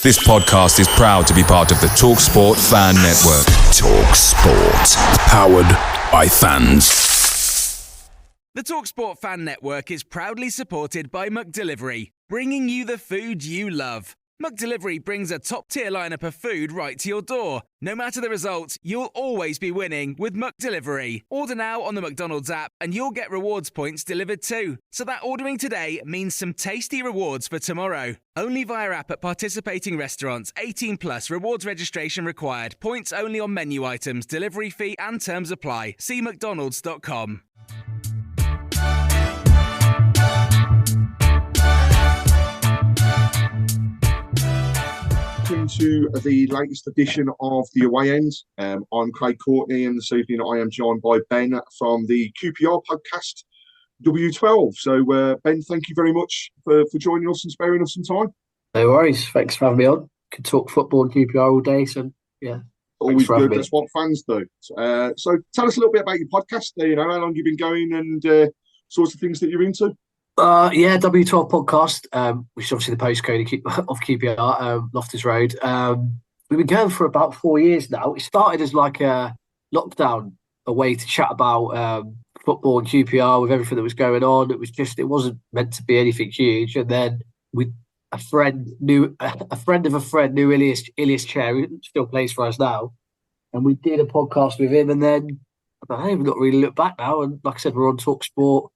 This podcast is proud to be part of the TalkSport Fan Network. TalkSport. Powered by fans. The TalkSport Fan Network is proudly supported by McDelivery, bringing you the food you love. McDelivery brings a top-tier lineup of food right to your door. No matter the result, you'll always be winning with McDelivery. Order now on the McDonald's app and you'll get rewards points delivered too. So that ordering today means some tasty rewards for tomorrow. Only via app at participating restaurants. 18 plus. Rewards registration required. Points only on menu items. Delivery fee and terms apply. See mcdonalds.com. To the latest edition of the Away End. I'm Craig Courtney, and this evening I am joined by Ben from the QPR podcast W12. So Ben, thank you very much for joining us and sparing us some time. No worries, thanks for having me on. Could talk football and QPR all day, so yeah. Always good, that's what fans do. So tell us a little bit about your podcast, how long you've been going and sorts of things that you're into. W12 podcast, which is obviously the postcode of QPR, Loftus Road. We've been going for about 4 years now. It started as like a lockdown, a way to chat about football and QPR with everything that was going on. It wasn't meant to be anything huge. And then a friend knew Ilias Chair, who still plays for us now. And we did a podcast with him. And then we've not really looked back now. And like I said, we're on TalkSport.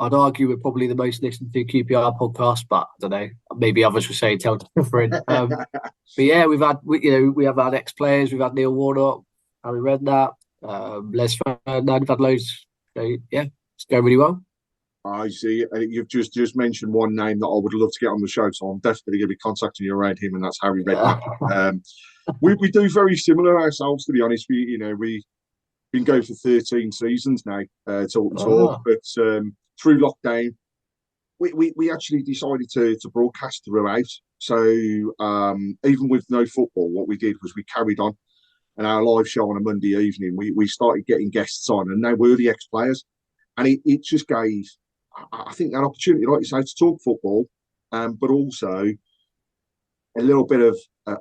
I'd argue we're probably the most listened to QPR podcast, but I don't know. Maybe others would say tell different. But yeah, we have had ex-players. We've had Neil Warnock, Harry Redknapp, Les Ferdinand. We've had loads. So yeah, it's going really well. I see. You've just mentioned one name that I would love to get on the show, so I'm definitely going to be contacting you around him, and that's Harry Redknapp. We do very similar ourselves, to be honest. We've been going for 13 seasons now, talk, but. Through lockdown, we actually decided to broadcast throughout. So even with no football, what we did was we carried on. And our live show on a Monday evening, we started getting guests on, and they were the ex-players. And it just gave, I think, that opportunity, like you say, to talk football, but also a little bit of a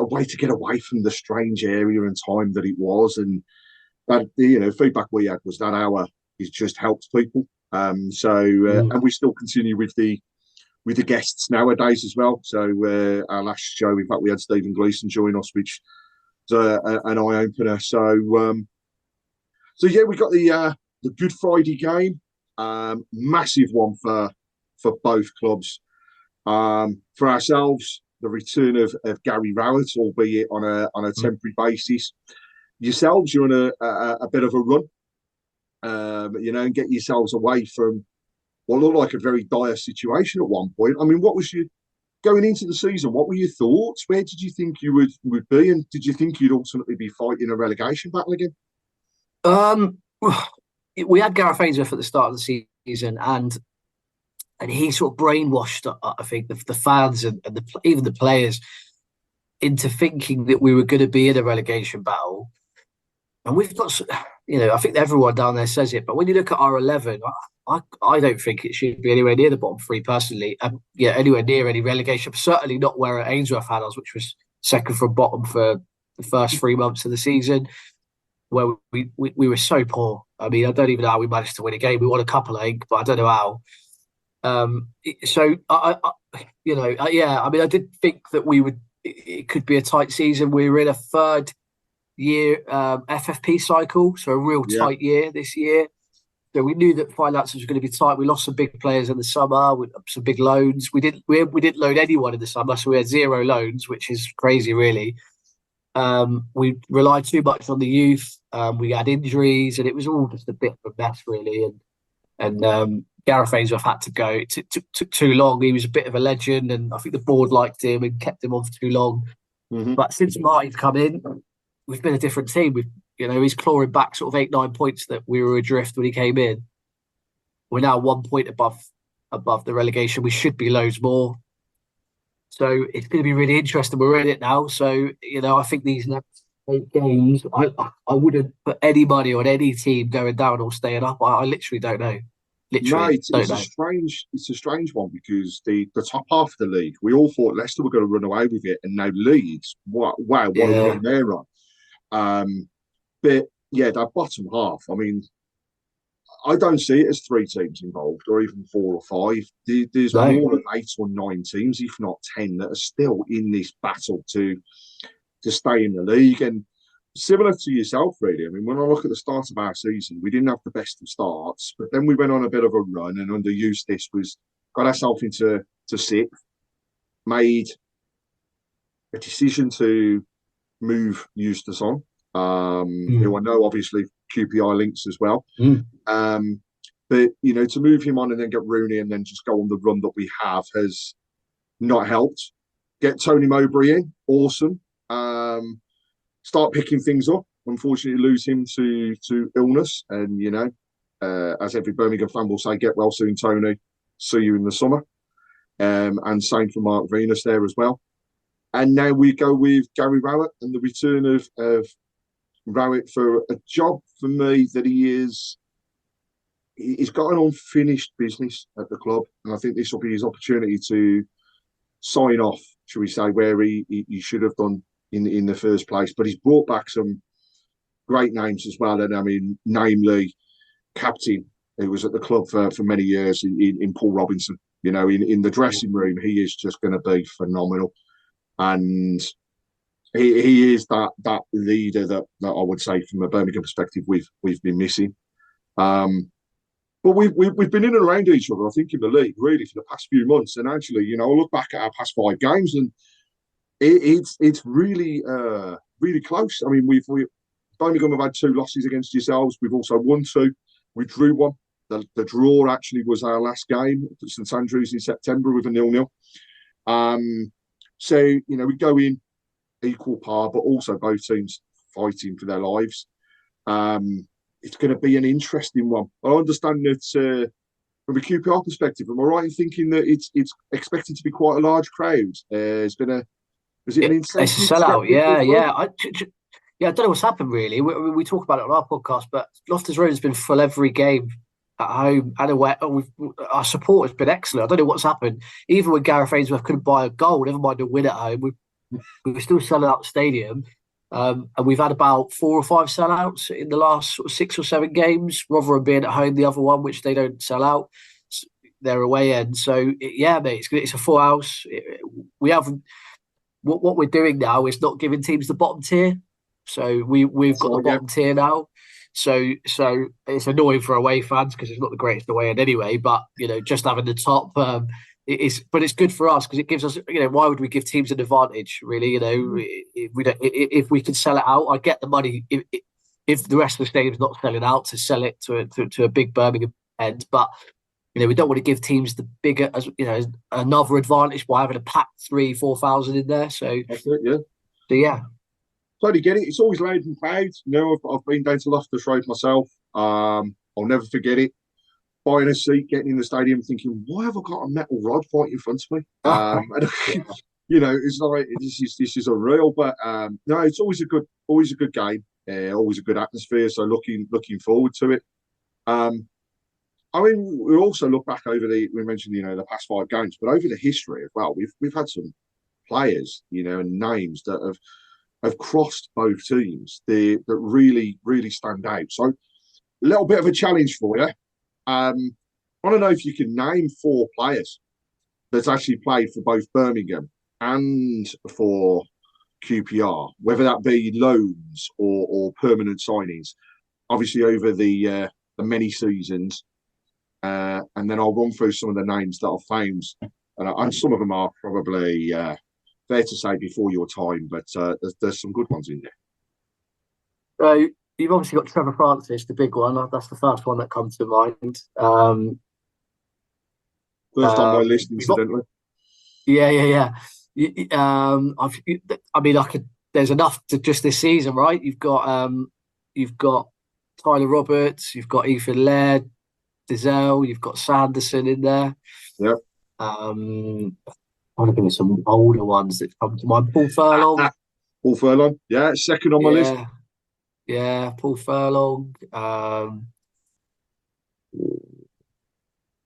way to get away from the strange area and time that it was. And that, feedback we had was that hour is just helps people. And we still continue with the guests nowadays as well. So our last show, in fact, we had Stephen Gleeson join us, which was an eye opener. So yeah, we got the Good Friday game, massive one for both clubs. For ourselves, the return of Gary Rowett, albeit on a temporary basis. Yourselves, you're on a bit of a run. And get yourselves away from what looked like a very dire situation at one point. I mean, what was you going into the season? What were your thoughts? Where did you think you would be? And did you think you'd ultimately be fighting a relegation battle again? We had Gareth Ainsworth at the start of the season, and he sort of brainwashed, I think, the fans and even the players into thinking that we were going to be in a relegation battle. And we've got, I think everyone down there says it, but when you look at our 11, I don't think it should be anywhere near the bottom three personally. Anywhere near any relegation, certainly not where Ainsworth had us, which was second from bottom for the first 3 months of the season, where we were so poor. I mean, I don't even know how we managed to win a game. We won a couple, I think, but I don't know how. I did think that it could be a tight season. We were in a third year FFP cycle, so a real tight year this year. So we knew that finances were going to be tight. We lost some big players in the summer with some big loans. We didn't loan anyone in the summer, so we had 0 loans, which is crazy, really. We relied too much on the youth. We had injuries, and it was all just a bit of a mess, really. And Gareth Ainsworth had to go. It took too long. He was a bit of a legend, and I think the board liked him and kept him on for too long. Mm-hmm. But since Martin's come in, we've been a different team. He's clawing back sort of 8-9 points that we were adrift when he came in. We're now 1 point above the relegation. We should be loads more. So it's going to be really interesting. We're in it now. So, I think these next 8 games, I wouldn't put any money on any team going down or staying up. I literally don't know. No, literally don't know. it's a strange one because the top half of the league, we all thought Leicester were going to run away with it, and now Leeds, wow, what a run they're on. But yeah, that bottom half, I mean, I don't see it as 3 teams involved, or even 4 or 5. There's more than 8 or 9 teams, if not 10, that are still in this battle to stay in the league. And similar to yourself, really. I mean, when I look at the start of our season, we didn't have the best of starts, but then we went on a bit of a run, and under Eustace got ourselves into 6th, made a decision to move Eustace on, who I know obviously QPR links as well. But, to move him on and then get Rooney and then just go on the run that we have has not helped. Get Tony Mowbray in, awesome. Start picking things up. Unfortunately, lose him to illness. And, as every Birmingham fan will say, get well soon, Tony. See you in the summer. And same for Mark Venus there as well. And now we go with Gary Rowett and the return of Rowett for a job for me that he's got an unfinished business at the club. And I think this will be his opportunity to sign off, shall we say, where he should have done in the first place. But he's brought back some great names as well. And I mean, namely, captain, who was at the club for many years in Paul Robinson. In the dressing room, he is just going to be phenomenal. And he is that leader that I would say, from a Birmingham perspective, we've been missing. But we've been in and around each other, I think, in the league really for the past few months. And actually, I look back at our past 5 games, and it's really really close. I mean, Birmingham have had 2 losses against yourselves. We've also won 2. We drew 1. The draw actually was our last game at St Andrews in September with a 0-0. So we go in equal par, but also both teams fighting for their lives. It's going to be an interesting one. I understand that from a QPR perspective, am I right in thinking that it's expected to be quite a large crowd? It's an incentive? It's a sellout, yeah. I don't know what's happened really. We talk about it on our podcast, but Loftus Road has been full every game at home and away. Our support has been excellent. I don't know what's happened. Even when Gareth Ainsworth couldn't buy a goal, never mind a win at home, we were still selling out the stadium. And we've had about 4 or 5 sellouts in the last 6 or 7 games, Rotherham being at home, the other one, which they don't sell out. They're away end. So, mate, it's a full house. We haven't. What we're doing now is not giving teams the bottom tier. So we've got the bottom tier now. So it's annoying for away fans because it's not the greatest away end anyway. But just having the top, but it's good for us because it gives us. Why would we give teams an advantage? Really, if we can sell it out, I get the money. If the rest of the stadium's not selling out, to sell it to a big Birmingham end, but. We don't want to give teams the bigger, another advantage by having a packed 3,000-4,000 in there. So that's it, yeah. So yeah, totally get it. It's always loud and proud. I've been down to Loftus Road myself. I'll never forget it. Buying a seat, getting in the stadium, thinking, why have I got a metal rod right in front of me? It's like this is unreal. But no, it's always a good game. Always a good atmosphere. So looking forward to it. I mean, we also look back over we mentioned, the past 5 games, but over the history as well. We've had some players, and names that have crossed both teams that really, really stand out. So a little bit of a challenge for you. I want to know if you can name 4 players that's actually played for both Birmingham and for QPR, whether that be loans or permanent signings, obviously over the many seasons. And then I'll run through some of the names that I've found, and some of them are probably fair to say before your time, but there's some good ones in there. So you've obviously got Trevor Francis, the big one. That's the first one that comes to mind. First on my list, incidentally. Yeah. There's enough to just this season, right? You've got Tyler Roberts, you've got Ethan Laird, Dizel, you've got Sanderson in there. Yep. I want to give you some older ones that come to mind. Paul Furlong. Paul Furlong, yeah, second on my list. Yeah, Paul Furlong.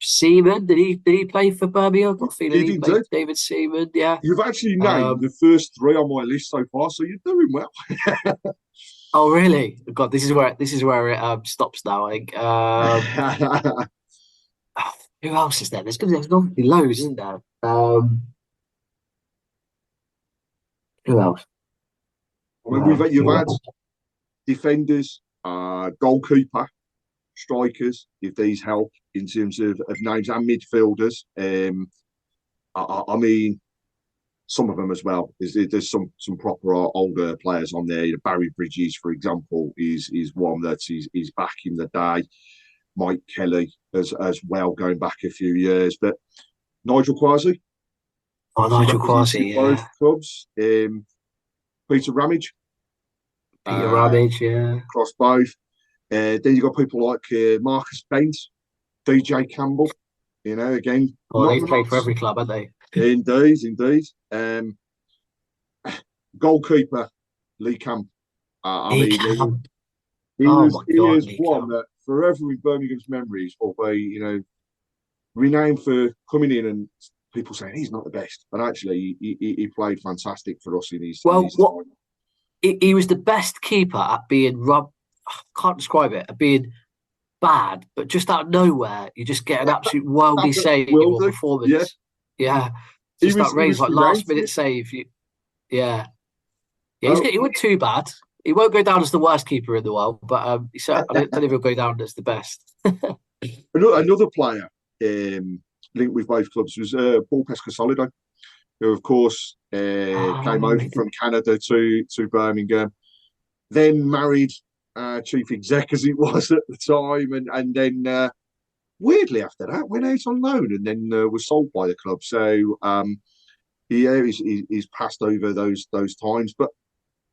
Seaman, did he play for Birmingham? I've got a feeling he played. Did. David Seaman, yeah. You've actually named the first three on my list so far, so you're doing well. Oh really? God, this is where it stops now. I think. Who else is there? There's obviously loads, isn't there? Who else? I mean, you've had defenders, goalkeeper, strikers, if these help in terms of names, and midfielders. I mean, some of them as well. There's some proper older players on there. Barry Bridges, for example, is one that is back in the day. Mike Kelly as well, going back a few years. But Nigel Quasi. Oh, Nigel Quasi, yeah. Both clubs. Peter Ramage. Yeah. Across both. Then you've got people like Marcus Bent, DJ Campbell. Again. Oh, they've played for every club, haven't they? Indeed. Goalkeeper Lee Camp. He is one that forever in Birmingham's memories will be, renowned for coming in and people saying he's not the best, but actually he played fantastic for us in his. He was the best keeper at being I can't describe it, at being bad, but just out of nowhere, you just get an absolute worldly save in your performance. Yeah. Just that range, like last minute save. He wasn't too bad. He won't go down as the worst keeper in the world, but I don't think he'll go down as the best. Another player linked with both clubs was Paul Pescasolido, who of course came over from Canada to Birmingham, then married chief exec as it was at the time, and then weirdly after that went out on loan and then was sold by the club. So he's passed over those times. But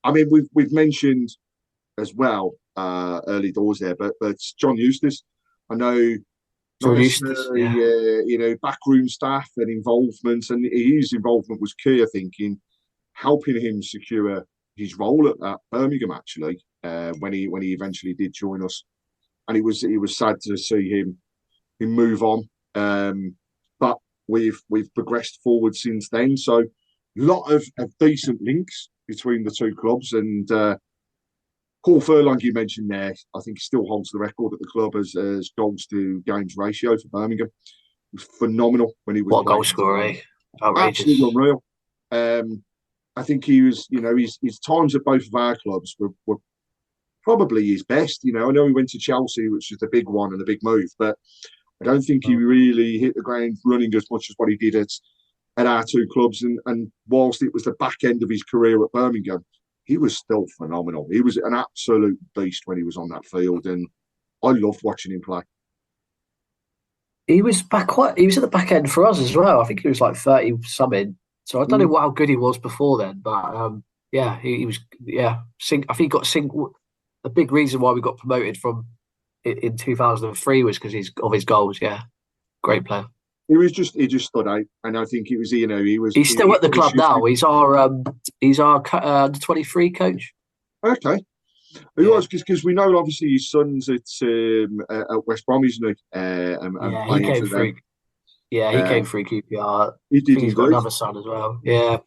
I mean, we've mentioned as well early doors there, but John Eustace, I know. John Eustace, backroom staff and involvement, and his involvement was key, I think, in helping him secure his role at Birmingham. Actually, when he eventually did join us, and it was sad to see him move on. But we've progressed forward since then. So, a lot of decent links between the two clubs, and Paul Furlong, you mentioned there, I think he still holds the record at the club as goals to games ratio for Birmingham. It was phenomenal when he was. What goal scorer, eh? Outrageous. Absolutely unreal. I think he was, his times at both of our clubs were probably his best. I know he went to Chelsea, which was the big one and the big move, but I don't think he really hit the ground running as much as what he did at our two clubs. And whilst it was the back end of his career at Birmingham, he was still phenomenal. He was an absolute beast when he was on that field, and I loved watching him play. He was at the back end for us as well. I think he was like 30 something. So I don't know how good he was before then, but he was. Yeah, I think he got a big reason why we got promoted from in 2003 was because of his goals. Yeah, great player. He just stood out, and I think it was He's still at the club now. He's our under 23 coach. Okay, he was because we know obviously his son's at West Brom, isn't he? He came through. Yeah, he came through QPR. He did. He's got another son as well. Yeah.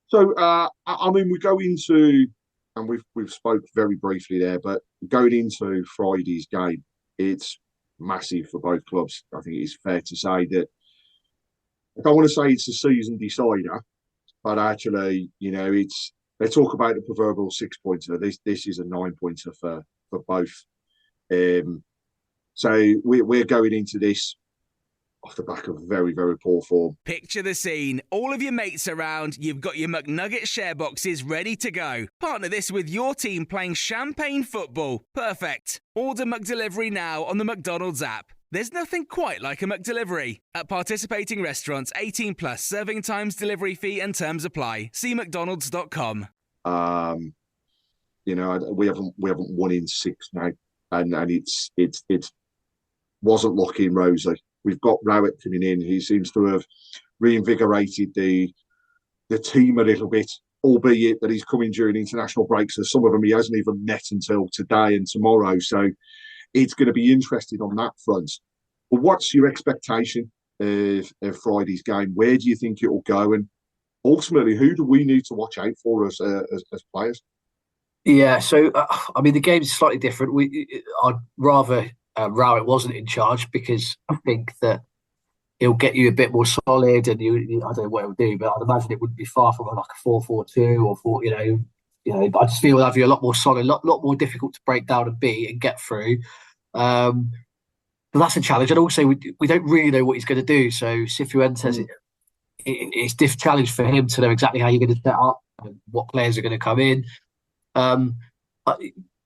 So I mean, we go into, and we've spoke very briefly there, but going into Friday's game, it's massive for both clubs. I think it's fair to say that I don't want to say it's a season decider, but actually, they talk about the proverbial 6-pointer. This is a 9-pointer for both. So we're going into this off the back of very, very poor form. Picture the scene. All of your mates around, you've got your McNugget share boxes ready to go. Partner this with your team playing champagne football. Perfect. Order McDelivery now on the McDonald's app. There's nothing quite like a McDelivery. At participating restaurants, 18 plus, serving times, delivery fee and terms apply. See mcdonalds.com. We haven't won in 6 now, and it wasn't looking rosy. We've got Rowett coming in. He seems to have reinvigorated the team a little bit, albeit that he's coming during international breaks. So some of them he hasn't even met until today and tomorrow. So it's going to be interesting on that front. But what's your expectation of Friday's game? Where do you think it will go? And ultimately, who do we need to watch out for as players? Yeah, so I mean, the game's slightly different. I'd rather Rowett wasn't in charge, because I think that he'll get you a bit more solid, and I don't know what he'll do, but I'd imagine it wouldn't be far from like a 4-4-2 or 4. I just feel it'll have you a lot more solid, lot more difficult to break down and beat and get through. But that's a challenge, and also we don't really know what he's going to do. So Cifuentes, it's a challenge for him to know exactly how you're going to set up and what players are going to come in.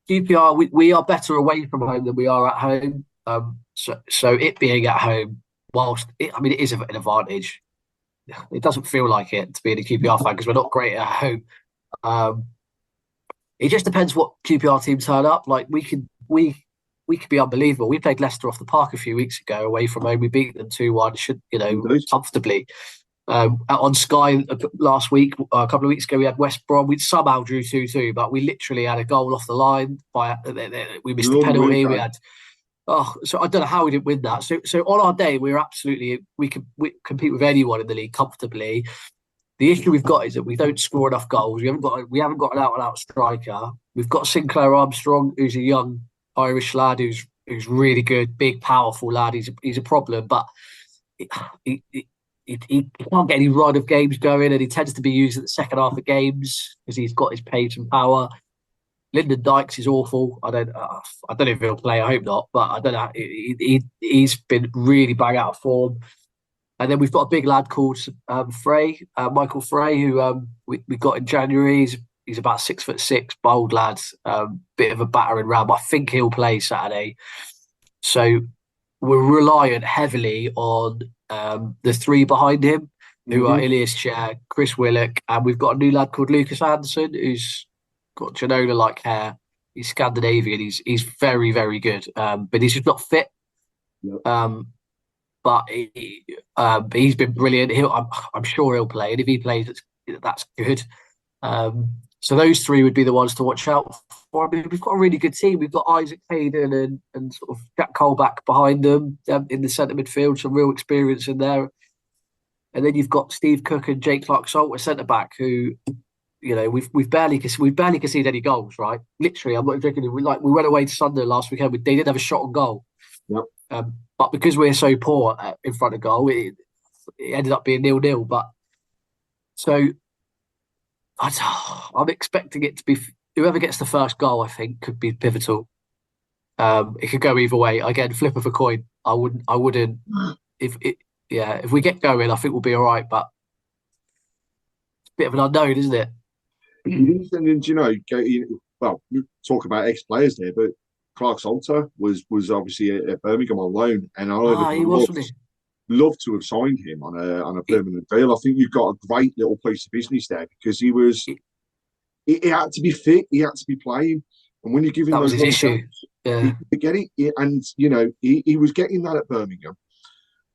QPR, we are better away from home than we are at home. So it being at home, whilst it is an advantage, it doesn't feel like it to be a QPR fan, because we're not great at home. It just depends what QPR team turn up. Like we could be unbelievable. We played Leicester off the park a few weeks ago away from home. We beat them 2-1, comfortably. On Sky last week, a couple of weeks ago, we had West Brom. We somehow drew 2-2, but we literally had a goal off the line. We missed a penalty. We had so I don't know how we didn't win that. So on our day, we could compete with anyone in the league comfortably. The issue we've got is that we don't score enough goals. We haven't got an out-and-out striker. We've got Sinclair Armstrong, who's a young Irish lad who's really good, big, powerful lad. He's a problem, but he can't get any run of games going, and he tends to be used at the second half of games because he's got his pace and power. Lyndon Dykes is awful. I don't know if he'll play. I hope not, but I don't know. He's been really bang out of form. And then we've got a big lad called Michael Frey, who we got in January. He's about 6'6", bold lad, bit of a battering ram. I think he'll play Saturday. So we're reliant heavily on the three behind him, who are Ilias Chair, Chris Willock, and we've got a new lad called Lucas Anderson, who's got Ginola-like hair. He's Scandinavian. He's very, very good, but he's just not fit. Yep. But he's been brilliant. I'm sure he'll play, and if he plays, that's good. So those three would be the ones to watch out for. I mean, we've got a really good team. We've got Isaac Hayden and sort of Jack Colback behind them in the centre midfield, some real experience in there. And then you've got Steve Cook and Jake Clark-Salt at centre back, who, we've barely conceded any goals, right? Literally, I'm not joking. We went away to Sunderland last weekend. They didn't have a shot on goal. Yep. But because we're so poor in front of goal, it ended up being 0-0. But so I'm expecting it to be whoever gets the first goal, I think, could be pivotal. It could go either way. Again, flip of a coin. I wouldn't. If we get going, I think we'll be all right. But it's a bit of an unknown, isn't it? It is, and well, we talk about ex-players there, but Clark Salter was obviously at Birmingham on loan, and I would love to have signed him on a permanent deal. I think you've got a great little piece of business there, because he had to be fit, he had to be playing, and when you're giving that was his issue. Yeah, you get it, and he was getting that at Birmingham,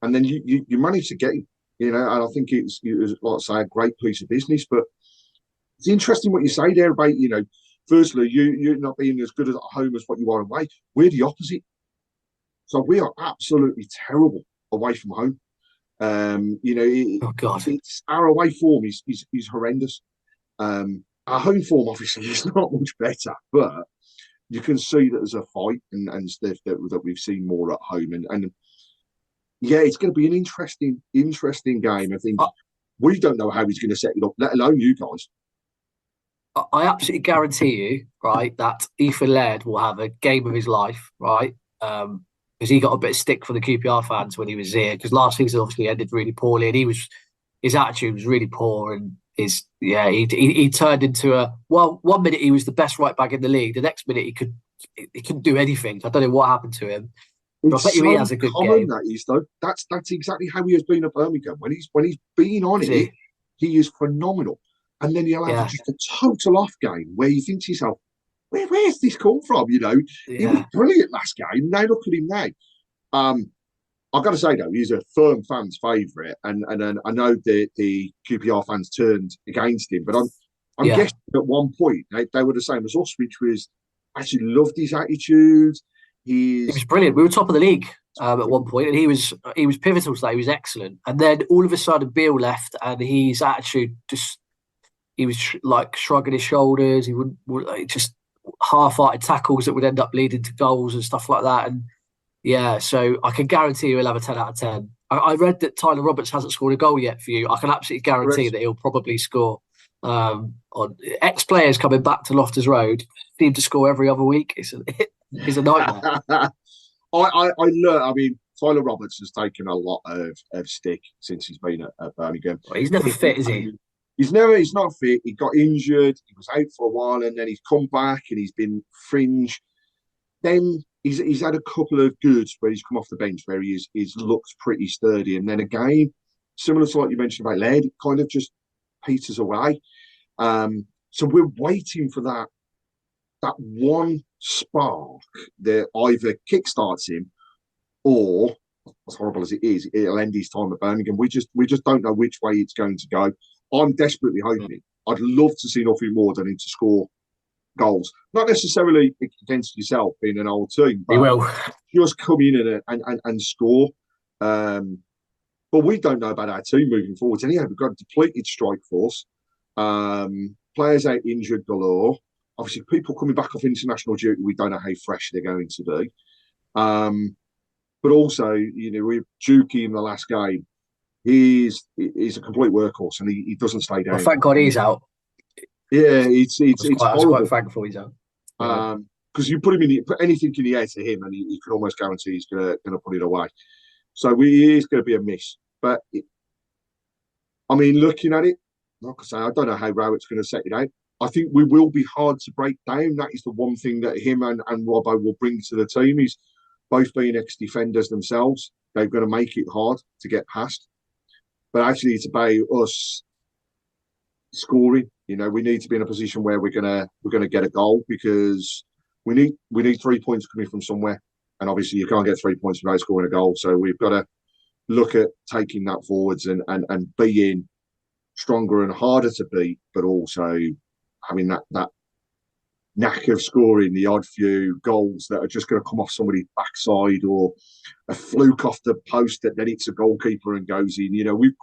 and then you managed to get him, and I think it was like I say, a great piece of business. But it's interesting what you say there about firstly, you're not being as good at home as what you are away. We're the opposite. So we are absolutely terrible away from home. Oh God, our away form is horrendous. Our home form obviously is not much better, but you can see that there's a fight and stuff that we've seen more at home. And yeah, it's going to be an interesting game. I think we don't know how he's going to set it up, let alone you guys. I absolutely guarantee you, right, that Ethan Laird will have a game of his life, right? Because he got a bit of stick for the QPR fans when he was here. Because last season obviously ended really poorly, and his attitude was really poor, and he turned into 1 minute he was the best right back in the league, the next minute he couldn't do anything. I don't know what happened to him. But I bet you he has a good game. That is, though. That's exactly how he has been at Birmingham. When he's been on it, he is phenomenal. And then he'll have just a total off game where you think to yourself, where's this come from? He was brilliant last game. Now look at him now. I've got to say, though, he's a firm fan's favourite. And I know the QPR fans turned against him. But I'm guessing at one point they were the same as us, which was actually loved his attitude. He was brilliant. We were top of the league at one point, and he was pivotal to that. He was excellent. And then all of a sudden, Beale left, and his attitude he was like shrugging his shoulders. He would like, just half-hearted tackles that would end up leading to goals and stuff like that. And yeah, so I can guarantee you he'll have a 10 out of 10. I read that Tyler Roberts hasn't scored a goal yet for you. I can absolutely guarantee that he'll probably score. On ex-players coming back to Loftus Road seem to score every other week. It's a nightmare. I learned. I mean, Tyler Roberts has taken a lot of stick since he's been at Birmingham. Well, he's never fit, is he? He's not fit. He got injured. He was out for a while, and then he's come back and he's been fringe. Then he's had a couple of goods where he's come off the bench where he's looked pretty sturdy, and then again, similar to what you mentioned about Laird, it kind of just peters away. So we're waiting for that one spark that either kickstarts him or, as horrible as it is, it'll end his time at Birmingham. We just don't know which way it's going to go. I'm desperately hoping. I'd love to see nothing more than him to score goals. Not necessarily against yourself being an old team, but he will just come in and score. But we don't know about our team moving forward. Anyhow, we've got a depleted strike force. Players out injured galore. Obviously, people coming back off international duty, we don't know how fresh they're going to be. But also, with Juki in the last game, he's a complete workhorse and he doesn't stay down. Well, thank God he's out. Yeah, it's quite thankful he's out. Because you put anything in the air to him, and you can almost guarantee he's going to put it away. So it's going to be a miss. But looking at it, like I say, I don't know how Rowett's going to set it out. I think we will be hard to break down. That is the one thing that him and Robbo will bring to the team. Is both being ex-defenders themselves, they're going to make it hard to get past. But actually, it's about us scoring. We need to be in a position where we're gonna get a goal, because we need 3 points coming from somewhere, and obviously you can't get 3 points without scoring a goal. So we've got to look at taking that forwards and being stronger and harder to beat, but also having that knack of scoring the odd few goals that are just going to come off somebody's backside or a fluke off the post that then hits a goalkeeper and goes in. We've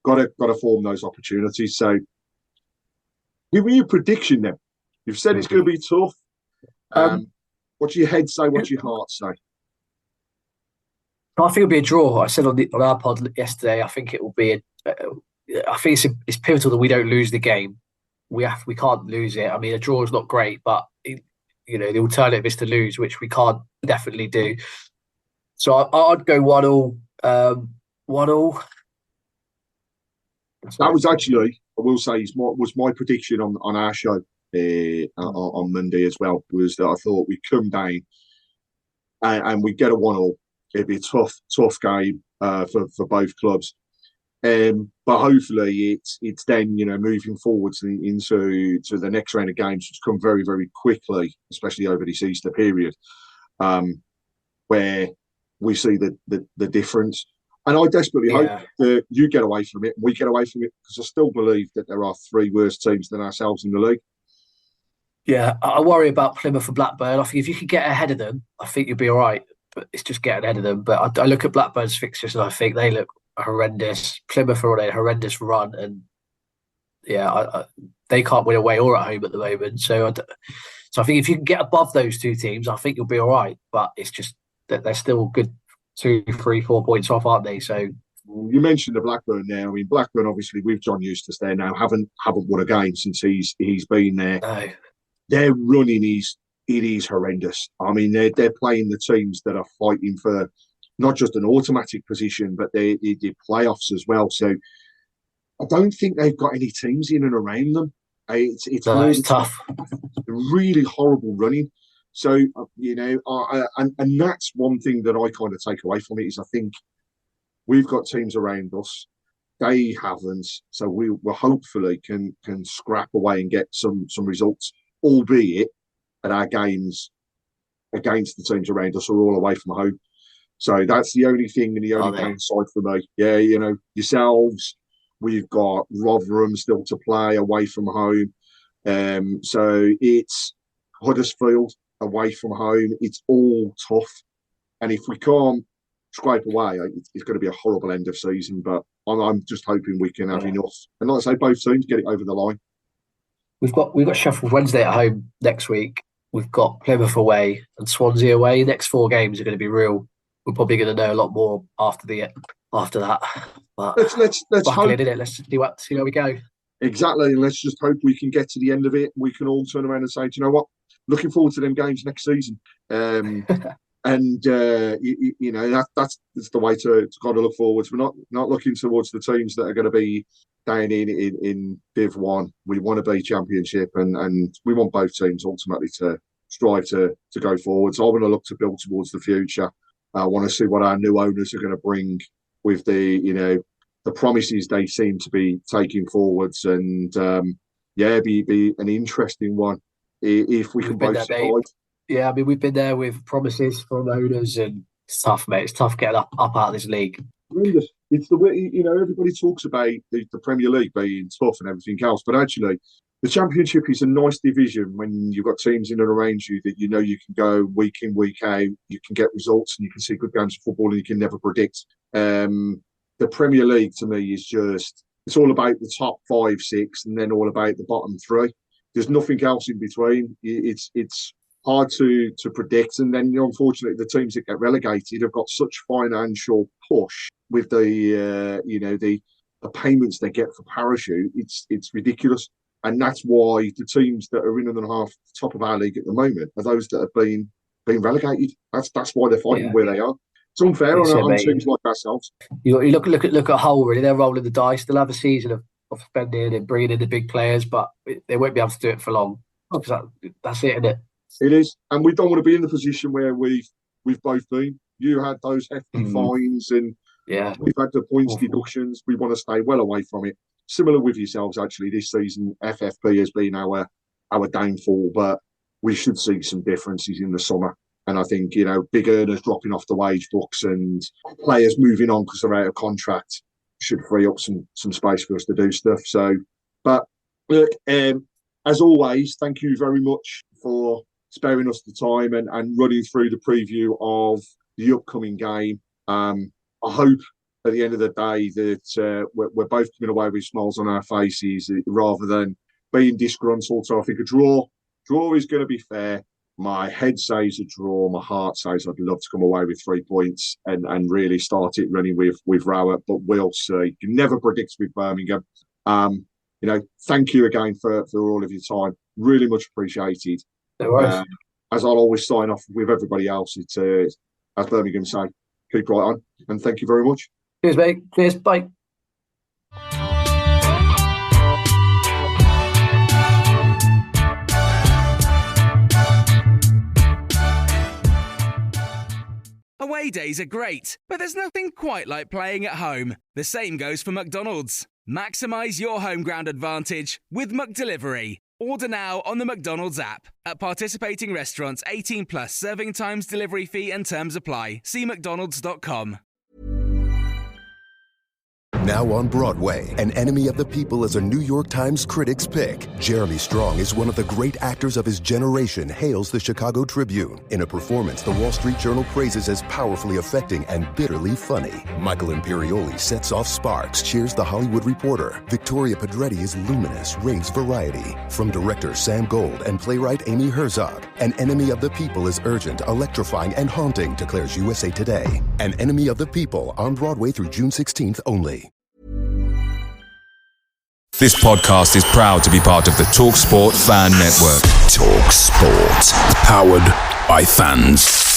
got to form those opportunities. So give me your prediction then. You've said it's going to be tough. What's your head say? What's your heart say? I think it'll be a draw. I said on our pod yesterday, I think it will be I think it's pivotal that we don't lose the game. We can't lose it. A draw is not great, but the alternative is to lose, which we can't definitely do. So I'd go 1-1. 1-1. That was actually, I will say, was my prediction on our show on Monday as well. Was that I thought we'd come down and we'd get a 1-1. It'd be a tough game for both clubs. But hopefully it's then moving forwards into the next round of games, which come very, very quickly, especially over this Easter period, where we see the difference. And I desperately hope that you get away from it, and we get away from it, because I still believe that there are 3 worse teams than ourselves in the league. Yeah, I worry about Plymouth and Blackburn. I think if you could get ahead of them, I think you'll be all right. But it's just getting ahead of them. But I look at Blackburn's fixtures and I think they look horrendous. Plymouth are on a horrendous run, and they can't win away or at home at the moment. So I think if you can get above those 2 teams, I think you'll be all right. But it's just that they're still good 2, 3, 4 points off, aren't they? So you mentioned the Blackburn now. Blackburn obviously with John Eustace there now haven't won a game since he's been there. No. Their running is horrendous. They're playing the teams that are fighting for not just an automatic position, but they playoffs as well. So I don't think they've got any teams in and around them. It's tough. Really horrible running. So and that's one thing that I kind of take away from it is I think we've got teams around us. They haven't, so we hopefully can scrap away and get some results, albeit that our games against the teams around us are all away from home. So that's the only thing and the only downside for me. Yeah, yourselves, we've got Rotherham still to play away from home. So it's Huddersfield away from home. It's all tough. And if we can't scrape away, it's going to be a horrible end of season. But I'm just hoping we can have enough. And like I say, both teams get it over the line. We've got Sheffield Wednesday at home next week. We've got Plymouth away and Swansea away. The next 4 games are going to be real. We're probably going to know a lot more after that. But let's hope. Let's see how we go. Exactly, and let's just hope we can get to the end of it. We can all turn around and say, do you know what? Looking forward to them games next season. And you know, that's the way to kind of look forwards. We're not looking towards the teams that are going to be down in Div 1. We want to be Championship, and we want both teams ultimately to strive to go forwards. I want to look to build towards the future. I want to see what our new owners are going to bring with the promises they seem to be taking forwards, and be an interesting one if we can both survive. Yeah, I mean, we've been there with promises from owners, and it's tough, mate. It's tough getting up out of this league. It's the way, everybody talks about the Premier League being tough and everything else, but actually the Championship is a nice division when you've got teams in and around you that you can go week in, week out, you can get results and you can see good games of football and you can never predict. The Premier League to me is it's all about the top 5, 6 and then all about the bottom 3. There's nothing else in between. It's hard to predict, and then unfortunately the teams that get relegated have got such financial push with the payments they get for parachute. It's ridiculous, and that's why the teams that are in and a half the top of our league at the moment are those that have been relegated. That's why they're fighting where they are. It's unfair on teams like ourselves. You look at Hull. Really, they're rolling the dice. They'll have a season of spending and bringing in the big players, but they won't be able to do it for long. That's it, isn't it? It is, and we don't want to be in the position where we've both been. You had those hefty fines, and we've had the points deductions. We want to stay well away from it. Similar with yourselves, actually. This season, FFP has been our downfall, but we should see some differences in the summer. And I think big earners dropping off the wage books and players moving on because they're out of contract should free up some space for us to do stuff. So, but look, as always, thank you very much for sparing us the time and running through the preview of the upcoming game. I hope at the end of the day that we're both coming away with smiles on our faces rather than being disgruntled. So I think a draw is going to be fair. My head says a draw. My heart says I'd love to come away with 3 points and really start it running with Rowett, but we'll see. You never predict with Birmingham. Thank you again for all of your time. Really much appreciated. No worries. As I'll always sign off with everybody else, it's as Birmingham say, keep right on, and thank you very much. Cheers, mate. Cheers. Bye. Away days are great, but there's nothing quite like playing at home. The same goes for McDonald's. Maximise your home ground advantage with McDelivery. Order now on the McDonald's app. At participating restaurants, 18 plus serving times, delivery fee and terms apply. See mcdonalds.com. Now on Broadway, An Enemy of the People is a New York Times critic's pick. Jeremy Strong is one of the great actors of his generation, hails the Chicago Tribune. In a performance the Wall Street Journal praises as powerfully affecting and bitterly funny. Michael Imperioli sets off sparks, cheers the Hollywood Reporter. Victoria Pedretti is luminous, raves variety. From director Sam Gold and playwright Amy Herzog, An Enemy of the People is urgent, electrifying, and haunting, declares USA Today. An Enemy of the People, on Broadway through June 16th only. This podcast is proud to be part of the TalkSport Fan Network. TalkSport. Powered by fans.